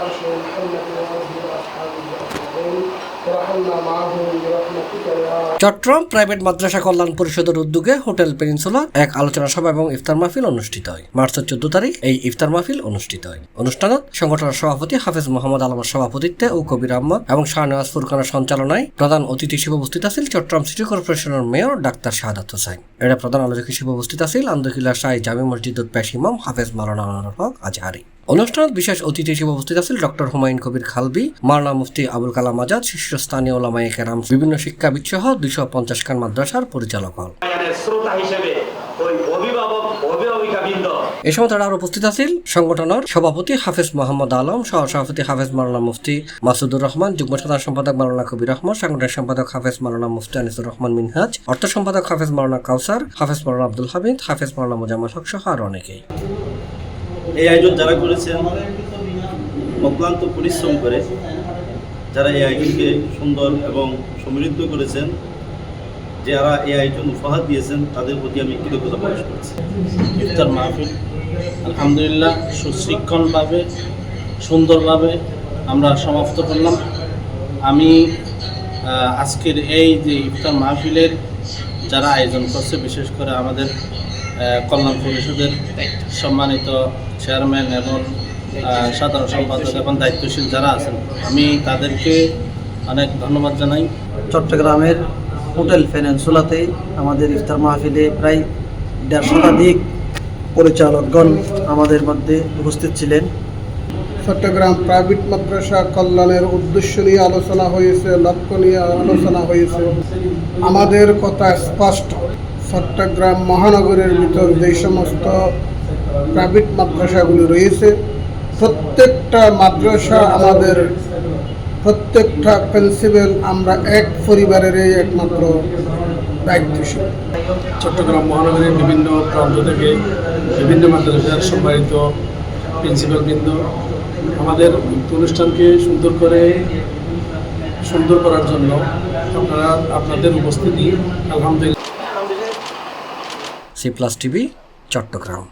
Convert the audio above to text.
عرش محمد وآله وأصحابه أجمعين ورحمنا معهم برحمتك يا Chittagong private মাদ্রাসা কল্যাণ পরিষদের উদ্যোগে hotel peninsula এক আলোচনা সভা এবং ইফতার মাহফিল অনুষ্ঠিত হয়। মার্চের 14 তারিখ এই ইফতার মাহফিল অনুষ্ঠিত হয়। অনুষ্ঠানত সংগঠনের সভাপতি হাফেজ মোহাম্মদ আলমের সভাপতিত্বে ও কবির আহমদ এবং শাহনেওয়াজ ফুরকানের সঞ্চালনায় প্রধান অতিথি হিসেবে উপস্থিত আছেন চট্টগ্রাম সিটি কর্পোরেশনের মেয়র ডাক্তার শাহাদাত হোসেন। এর প্রধান আলোচক হিসেবে উপস্থিত আছেন আন্দকিলা শাহী জামে মসজিদুল পেশ ইমাম হাফেজ মাওলানা আনোয়ার হক আজহারি। অনুষ্ঠানত বিশেষ অতিথি হিসেবে উপস্থিত আছেন ডক্টর হুমায়ুন কবির খালবি, মাওলানা মুফতি আবুল কালাম আজাদ, শীর্ষস্থানীয় উলামায়ে কেরাম, বিভিন্ন শিক্ষাবিদ সহ 250 খান মাদ্রাসার পরিচালক হল। এ সময় তারা আরো উপস্থিত আছেন সংগঠনের সভাপতি হাফেজ মোহাম্মদ আলম, সহ সভাপতি হাফেজ মাওলানা মুফতি মাসুদুর রহমান, যুগ্ম সাধারণ সম্পাদক মাওলানা কবির আহমদ, সাংগঠনিক সম্পাদক হাফেজ মাওলানা মুফতি আনিসুর রহমান মিনহাজ, অর্থ সম্পাদক হাফেজ মাওলানা কাউসার, হাফেজ মাওলানা আব্দুল হামিদ, হাফেজ মাওলানা মোজাম্মেল হক সহ আরো অনেকেই। এই আয়োজন যারা করেছেন অক্লান্ত পরিশ্রম করে যারা এই আয়োজনকে সুন্দর এবং সমৃদ্ধ করেছেন, যারা এই আয়োজন উপহার দিয়েছেন তাদের প্রতি আমি কৃতজ্ঞতা প্রকাশ করছি। ইফতার মাহফিল আলহামদুলিল্লাহ সুশৃঙ্খলভাবে সুন্দরভাবে আমরা সমাপ্ত করলাম। আমি আজকের এই যে ইফতার মাহফিলের যারা আয়োজন করছে, বিশেষ করে আমাদের কল্যাণ পরিষদের সম্মানিত চেয়ারম্যান এবং সাধারণ সম্পাদক এবং দায়িত্বশীল যারা আছেন, আমি তাদেরকে অনেক ধন্যবাদ জানাই। চট্টগ্রামের হোটেল পেনিনসুলাতে আমাদের ইফতার মাহফিলে প্রায় 150 শতাধিক পরিচালকগণ আমাদের মধ্যে উপস্থিত ছিলেন। চট্টগ্রাম প্রাইভেট মাদ্রাসা কল্যাণের উদ্দেশ্য নিয়ে আলোচনা হয়েছে, লক্ষ্য নিয়ে আলোচনা হয়েছে। আমাদের কথা স্পষ্ট, চট্টগ্রাম মহানগরের ভিতর যে সমস্ত প্রাইভেট মাদ্রাসাগুলি রয়েছে, প্রত্যেকটা মাদ্রাসা আমাদের, প্রত্যেকটা প্রিন্সিপাল আমরা এক পরিবারেরই একমাত্র দায়িত্বশীল। চট্টগ্রাম মহানগরের বিভিন্ন প্রান্ত থেকে বিভিন্ন মাদ্রাসার সম্মানিত প্রিন্সিপালবৃন্দ আমাদের অনুষ্ঠানকে সুন্দর করার জন্য আপনাদের উপস্থিতি আলহামদুলিল্লাহ। C plus TV, Chittagong.